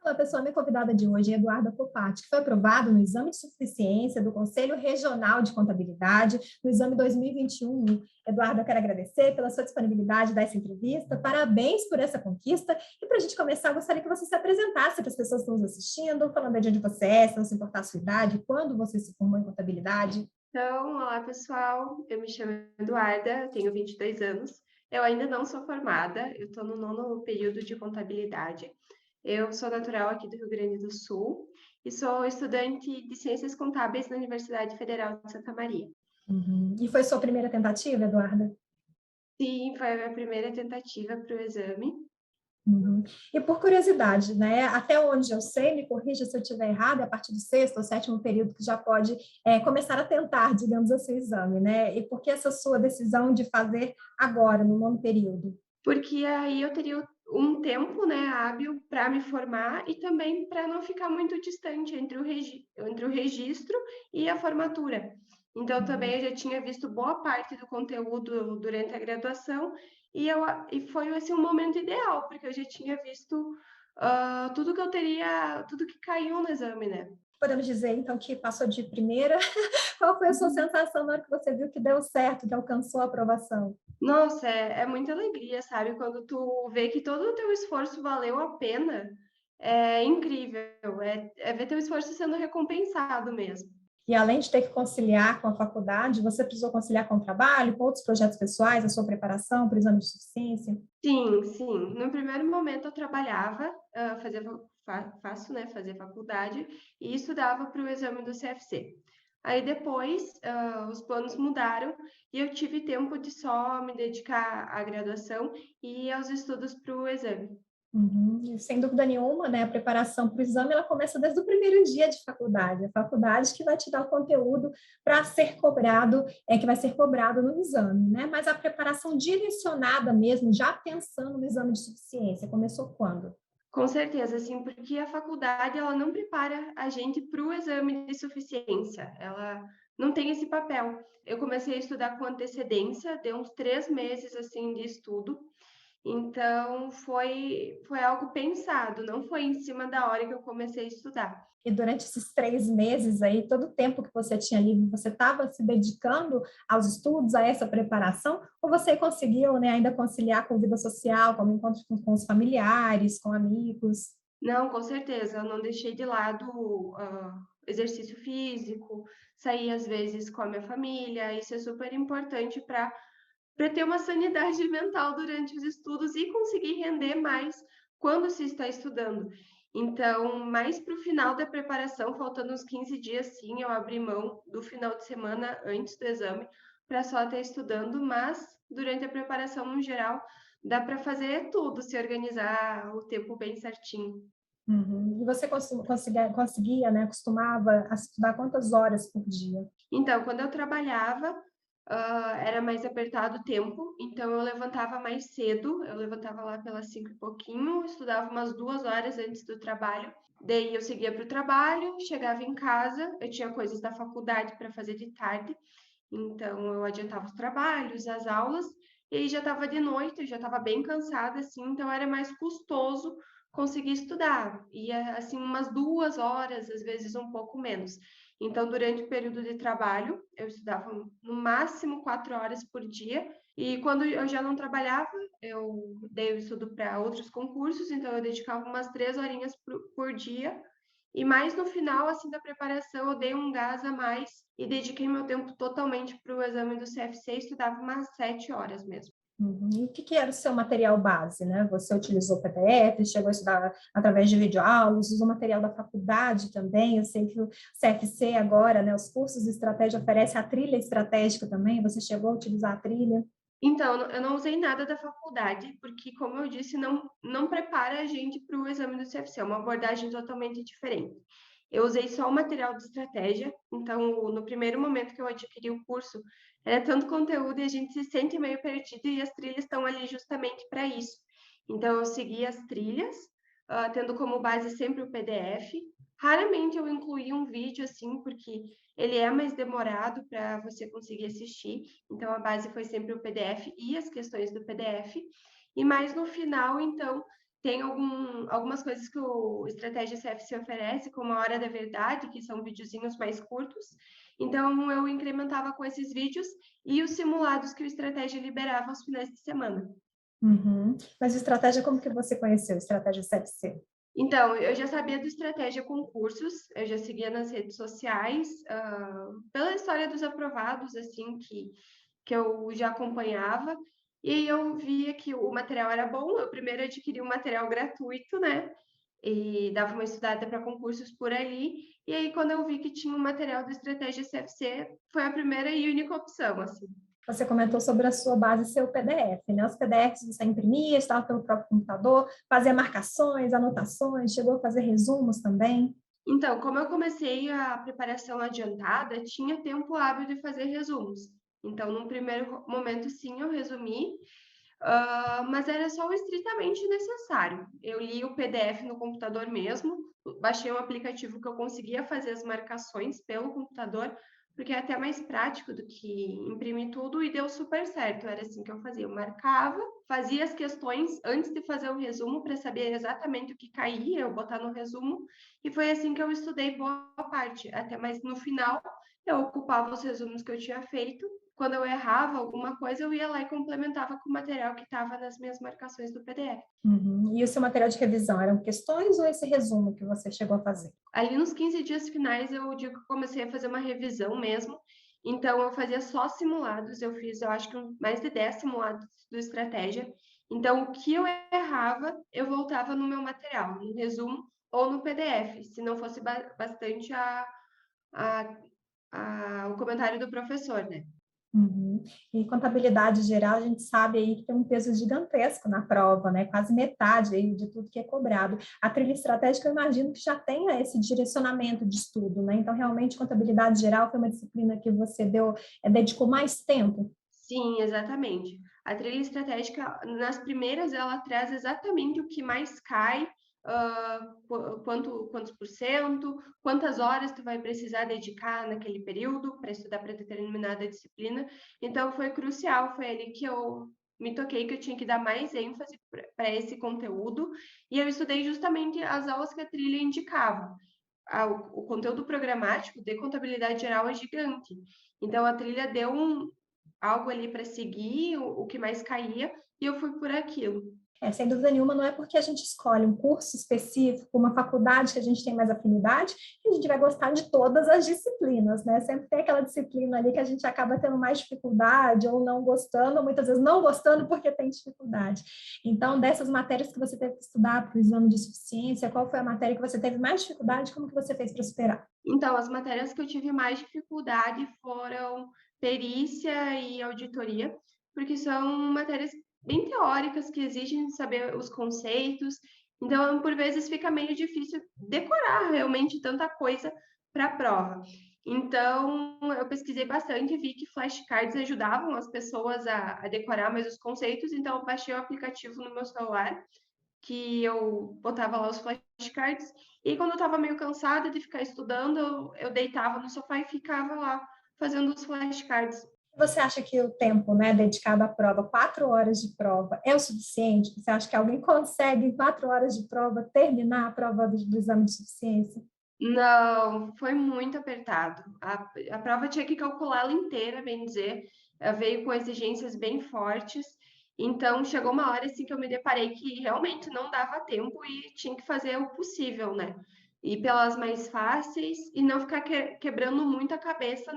A pessoa minha convidada de hoje é Eduarda Copati, que foi aprovado no exame de suficiência do Conselho Regional de Contabilidade no exame 2021. Eduarda, eu quero agradecer pela sua disponibilidade dessa entrevista. Parabéns por essa conquista. E para a gente começar, eu gostaria que você se apresentasse para as pessoas que estão nos assistindo, falando de onde você é, se não se importar a sua idade, quando você se formou em contabilidade. Então, olá pessoal, eu me chamo Eduarda, tenho 22 anos. Eu ainda não sou formada, eu estou no nono período de contabilidade. Eu sou natural aqui do Rio Grande do Sul e sou estudante de Ciências Contábeis na Universidade Federal de Santa Maria. Uhum. E foi sua primeira tentativa, Eduarda? Sim, foi a minha primeira tentativa para o exame. Uhum. E por curiosidade, né? Até onde eu sei, me corrija se eu estiver errado, é a partir do sexto ou sétimo período que já pode começar a tentar, digamos assim, o exame, né? E por que essa sua decisão de fazer agora, no nono período? Porque aí eu teria um tempo, né, hábil para me formar e também para não ficar muito distante entre o registro e a formatura. Então, também Uhum. eu já tinha visto boa parte do conteúdo durante a graduação e foi assim, um momento ideal, porque eu já tinha visto tudo que eu teria, tudo que caiu no exame, né? Podemos dizer, então, que passou de primeira. Qual foi a sua sensação na hora que você viu que deu certo, que alcançou a aprovação? Nossa, é muita alegria, sabe? Quando tu vê que todo o teu esforço valeu a pena, é incrível. É ver teu esforço sendo recompensado mesmo. E além de ter que conciliar com a faculdade, você precisou conciliar com o trabalho, com outros projetos pessoais, a sua preparação para o exame de suficiência? Sim, sim. No primeiro momento eu trabalhava, faço, né, fazer faculdade e estudava para o exame do CFC. Aí depois, os planos mudaram e eu tive tempo de só me dedicar à graduação e aos estudos para o exame. Uhum. E, sem dúvida nenhuma, né, a preparação para o exame ela começa desde o primeiro dia de faculdade. A faculdade que vai te dar o conteúdo para ser cobrado, que vai ser cobrado no exame, né? Mas a preparação direcionada mesmo, já pensando no exame de suficiência, começou quando? Com certeza, sim, porque a faculdade ela não prepara a gente para o exame de suficiência, ela não tem esse papel. Eu comecei a estudar com antecedência, deu uns 3 meses, assim, de estudo, então foi algo pensado, não foi em cima da hora que eu comecei a estudar. E durante esses 3 meses aí, todo o tempo que você tinha livre, você estava se dedicando aos estudos, a essa preparação, ou você conseguiu, né, ainda conciliar com vida social, como encontros com os familiares, com amigos? Não, com certeza, eu não deixei de lado, exercício físico, sair às vezes com a minha família, isso é super importante para ter uma sanidade mental durante os estudos e conseguir render mais quando se está estudando. Então, mais para o final da preparação, faltando uns 15 dias, sim, eu abri mão do final de semana antes do exame para só estar estudando, mas durante a preparação, no geral, dá para fazer tudo, se organizar o tempo bem certinho. Uhum. E você conseguia, né, costumava estudar quantas horas por dia? Então, quando eu trabalhava, era mais apertado o tempo, então eu levantava mais cedo, eu levantava lá pelas 5 e pouquinho, estudava umas 2 horas antes do trabalho, daí eu seguia para o trabalho, chegava em casa, eu tinha coisas da faculdade para fazer de tarde, então eu adiantava os trabalhos, as aulas, e aí já estava de noite, eu já estava bem cansada, assim, então era mais custoso conseguir estudar. Ia, assim, umas 2 horas, às vezes um pouco menos. Então, durante o período de trabalho, eu estudava no máximo 4 horas por dia, e quando eu já não trabalhava, eu dei o estudo para outros concursos, então eu dedicava umas 3 horinhas por dia, e mais no final, assim, da preparação, eu dei um gás a mais e dediquei meu tempo totalmente para o exame do CFC, e estudava umas 7 horas mesmo. Uhum. E o que era o seu material base, né? Você utilizou PDF, chegou a estudar através de videoaulas, usou material da faculdade também. Eu sei que o CFC agora, né, os cursos de estratégia oferece a trilha estratégica também. Você chegou a utilizar a trilha? Então, eu não usei nada da faculdade, porque, como eu disse, não prepara a gente para o exame do CFC, é uma abordagem totalmente diferente. Eu usei só o material de estratégia, então, no primeiro momento que eu adquiri o curso, era tanto conteúdo e a gente se sente meio perdido, e as trilhas estão ali justamente para isso. Então, eu segui as trilhas, tendo como base sempre o PDF. Raramente eu incluí um vídeo assim, porque ele é mais demorado para você conseguir assistir. Então, a base foi sempre o PDF e as questões do PDF. E mais no final, então, tem algumas coisas que o Estratégia CFC oferece, como a Hora da Verdade, que são videozinhos mais curtos. Então, eu incrementava com esses vídeos e os simulados que o Estratégia liberava aos finais de semana. Uhum. Mas estratégia, como que você conheceu? Estratégia CFC? Então, eu já sabia do Estratégia Concursos, eu já seguia nas redes sociais, pela história dos aprovados, assim, que eu já acompanhava, e aí eu via que o material era bom. Eu primeiro adquiri um material gratuito, né? E dava uma estudada para concursos por ali. E aí, quando eu vi que tinha um material do Estratégia CFC, foi a primeira e única opção, assim. Você comentou sobre a sua base ser o PDF, né? Os PDFs você imprimia, estava pelo próprio computador, fazia marcações, anotações, chegou a fazer resumos também. Então, como eu comecei a preparação adiantada, tinha tempo hábil de fazer resumos. Então, num primeiro momento, sim, eu resumi, mas era só o estritamente necessário. Eu li o PDF no computador mesmo, baixei um aplicativo que eu conseguia fazer as marcações pelo computador, porque é até mais prático do que imprimir tudo, e deu super certo. Era assim que eu fazia. Eu marcava, fazia as questões antes de fazer o resumo para saber exatamente o que caía, eu botar no resumo, e foi assim que eu estudei boa parte. Até mais no final, eu ocupava os resumos que eu tinha feito. Quando eu errava alguma coisa, eu ia lá e complementava com o material que estava nas minhas marcações do PDF. Uhum. E o seu material de revisão, eram questões ou esse resumo que você chegou a fazer? Ali nos 15 dias finais, eu digo que eu comecei a fazer uma revisão mesmo. Então, eu fazia só simulados. Eu fiz, eu acho que mais de 10 simulados do Estratégia. Então, o que eu errava, eu voltava no meu material, no resumo ou no PDF, se não fosse bastante a, o comentário do professor, né? Uhum. E contabilidade geral, a gente sabe aí que tem um peso gigantesco na prova, né? Quase metade aí de tudo que é cobrado. A trilha estratégica, eu imagino que já tenha esse direcionamento de estudo, né? Então, realmente, contabilidade geral foi uma disciplina que você dedicou mais tempo. Sim, exatamente. A trilha estratégica, nas primeiras, ela traz exatamente o que mais cai, quantos por cento, quantas horas tu vai precisar dedicar naquele período para estudar para determinada disciplina. Então, foi crucial, foi ali que eu me toquei que eu tinha que dar mais ênfase para esse conteúdo, e eu estudei justamente as aulas que a trilha indicava. O conteúdo programático de contabilidade geral é gigante. Então, a trilha deu algo ali para seguir, o que mais caía, e eu fui por aquilo. Sem dúvida nenhuma, não é porque a gente escolhe um curso específico, uma faculdade que a gente tem mais afinidade, que a gente vai gostar de todas as disciplinas, né? Sempre tem aquela disciplina ali que a gente acaba tendo mais dificuldade, ou não gostando, ou muitas vezes não gostando porque tem dificuldade. Então, dessas matérias que você teve que estudar para o exame de suficiência, qual foi a matéria que você teve mais dificuldade? Como que você fez para superar? Então, as matérias que eu tive mais dificuldade foram perícia e auditoria, porque são matérias bem teóricas que exigem saber os conceitos. Então, por vezes fica meio difícil decorar realmente tanta coisa para a prova. Então, eu pesquisei bastante e vi que flashcards ajudavam as pessoas a decorar mais os conceitos. Então, eu baixei o aplicativo no meu celular, que eu botava lá os flashcards, e quando eu estava meio cansada de ficar estudando, eu deitava no sofá e ficava lá fazendo os flashcards. Você acha que o tempo, né, dedicado à prova, 4 horas de prova, é o suficiente? Você acha que alguém consegue, em 4 horas de prova, terminar a prova do exame de suficiência? Não, foi muito apertado. A prova tinha que calculá-la inteira, bem dizer, veio com exigências bem fortes. Então, chegou uma hora assim que eu me deparei que realmente não dava tempo e tinha que fazer o possível, né? Ir pelas mais fáceis e não ficar quebrando muito a cabeça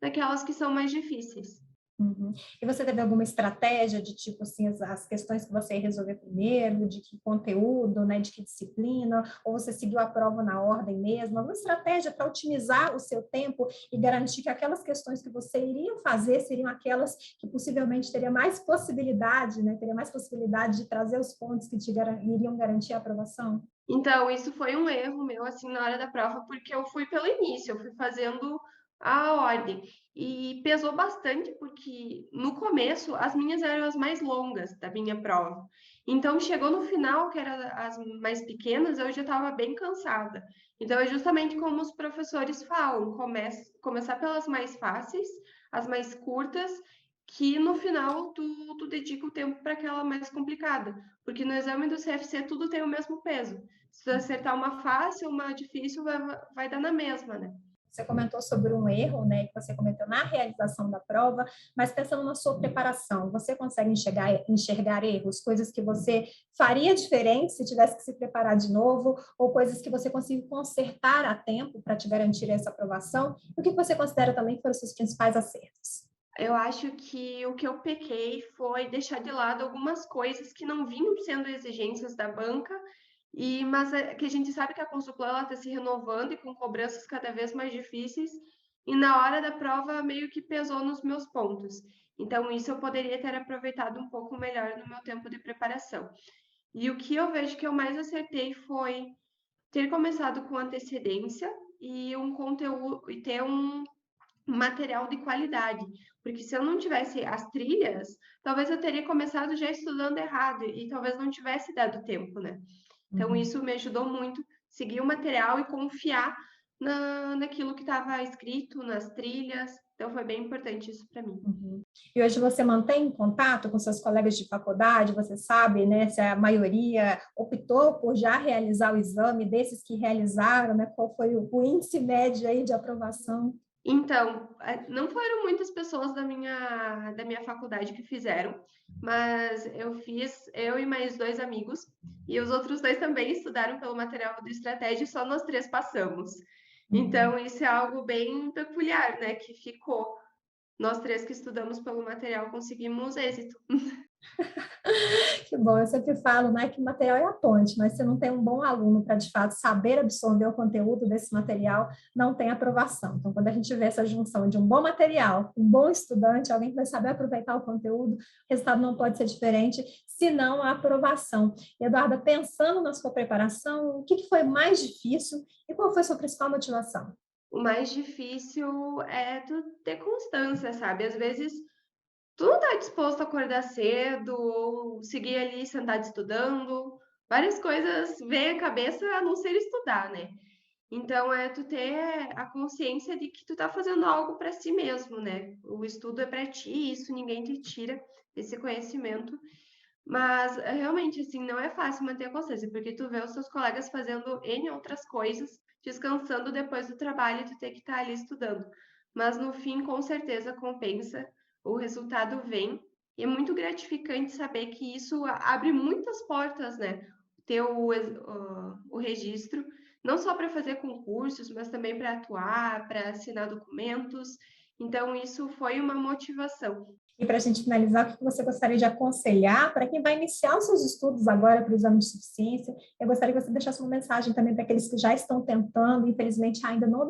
naquelas que são mais difíceis. Uhum. E você teve alguma estratégia de tipo assim, as questões que você ia resolver primeiro, de que conteúdo, né, de que disciplina, ou você seguiu a prova na ordem mesmo? Alguma estratégia para otimizar o seu tempo e garantir que aquelas questões que você iria fazer seriam aquelas que possivelmente teria mais possibilidade, né, teria mais possibilidade de trazer os pontos que iriam garantir a aprovação? Então, isso foi um erro meu, assim, na hora da prova, porque eu fui pelo início, eu fui fazendo a ordem. E pesou bastante, porque no começo as minhas eram as mais longas da minha prova. Então, chegou no final, que eram as mais pequenas, eu já estava bem cansada. Então, é justamente como os professores falam: começar pelas mais fáceis, as mais curtas, que no final tu dedica o tempo para aquela mais complicada, porque no exame do CFC tudo tem o mesmo peso. Se tu acertar uma fácil, uma difícil, vai dar na mesma, né? Você comentou sobre um erro, né, que você cometeu na realização da prova, mas pensando na sua preparação, você consegue enxergar erros, coisas que você faria diferente se tivesse que se preparar de novo, ou coisas que você conseguiu consertar a tempo para te garantir essa aprovação? O que você considera também que foram os seus principais acertos? Eu acho que o que eu pequei foi deixar de lado algumas coisas que não vinham sendo exigências da banca, mas é que a gente sabe que a Consulplan está se renovando e com cobranças cada vez mais difíceis, e na hora da prova meio que pesou nos meus pontos. Então, isso eu poderia ter aproveitado um pouco melhor no meu tempo de preparação. E o que eu vejo que eu mais acertei foi ter começado com antecedência e um conteúdo e ter um material de qualidade, porque se eu não tivesse as trilhas, talvez eu teria começado já estudando errado e talvez não tivesse dado tempo, né? Então isso me ajudou muito, seguir o material e confiar naquilo que estava escrito, nas trilhas. Então foi bem importante isso para mim. Uhum. E hoje você mantém contato com seus colegas de faculdade? Você sabe, né, se a maioria optou por já realizar o exame, desses que realizaram, né, qual foi o índice médio aí de aprovação? Então, não foram muitas pessoas da minha faculdade que fizeram, mas eu e mais 2 amigos, e os outros 2 também estudaram pelo material do Estratégia e só nós 3 passamos. Então, isso é algo bem peculiar, né, que ficou. Nós 3 que estudamos pelo material conseguimos êxito. Que bom, eu sempre falo, né, que o material é a ponte, mas se não tem um bom aluno para, de fato, saber absorver o conteúdo desse material, não tem aprovação. Então, quando a gente vê essa junção de um bom material, um bom estudante, alguém que vai saber aproveitar o conteúdo, o resultado não pode ser diferente, senão a aprovação. E, Eduarda, pensando na sua preparação, o que foi mais difícil e qual foi a sua principal motivação? O mais difícil é tu ter constância, sabe? Às vezes tu não tá disposto a acordar cedo ou seguir ali sentado estudando. Várias coisas vêm à cabeça a não ser estudar, né? Então é tu ter a consciência de que tu tá fazendo algo para si mesmo, né? O estudo é para ti, isso ninguém te tira esse conhecimento. Mas realmente assim, não é fácil manter a constância, porque tu vê os teus colegas fazendo N outras coisas, descansando depois do trabalho e tu ter que estar ali estudando. Mas no fim, com certeza compensa, o resultado vem, e é muito gratificante saber que isso abre muitas portas, né? Ter o registro, não só para fazer concursos, mas também para atuar, para assinar documentos. Então, isso foi uma motivação. E para a gente finalizar, o que você gostaria de aconselhar para quem vai iniciar os seus estudos agora para o exame de suficiência? Eu gostaria que você deixasse uma mensagem também para aqueles que já estão tentando, infelizmente ainda não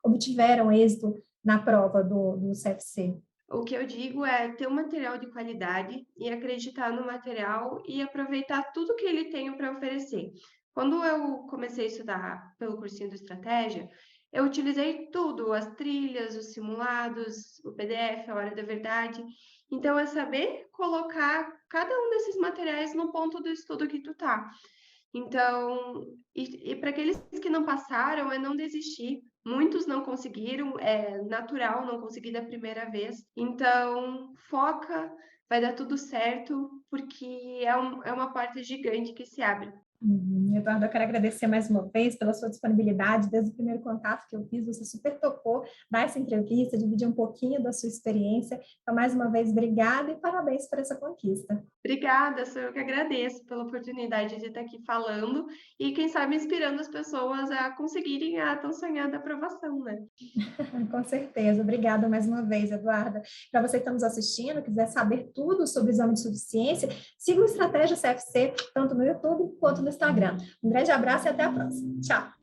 obtiveram êxito na prova do CFC. O que eu digo é ter um material de qualidade e acreditar no material e aproveitar tudo que ele tem para oferecer. Quando eu comecei a estudar pelo cursinho do Estratégia, eu utilizei tudo, as trilhas, os simulados, o PDF, a hora da verdade. Então, é saber colocar cada um desses materiais no ponto do estudo que tu tá. Então, e para aqueles que não passaram, é não desistir. Muitos não conseguiram, é natural não conseguir da primeira vez. Então, foca, vai dar tudo certo, porque é uma porta gigante que se abre. Eduardo, eu quero agradecer mais uma vez pela sua disponibilidade. Desde o primeiro contato que eu fiz, você super topou dar essa entrevista, dividir um pouquinho da sua experiência. Então, mais uma vez, obrigada e parabéns por essa conquista. Obrigada, sou eu que agradeço pela oportunidade de estar aqui falando e, quem sabe, inspirando as pessoas a conseguirem a tão sonhada aprovação, né? Com certeza. Obrigada mais uma vez, Eduarda. Para você que está nos assistindo, quiser saber tudo sobre o exame de suficiência, siga o Estratégia CFC, tanto no YouTube quanto no Instagram. Um grande abraço e até a próxima. Tchau!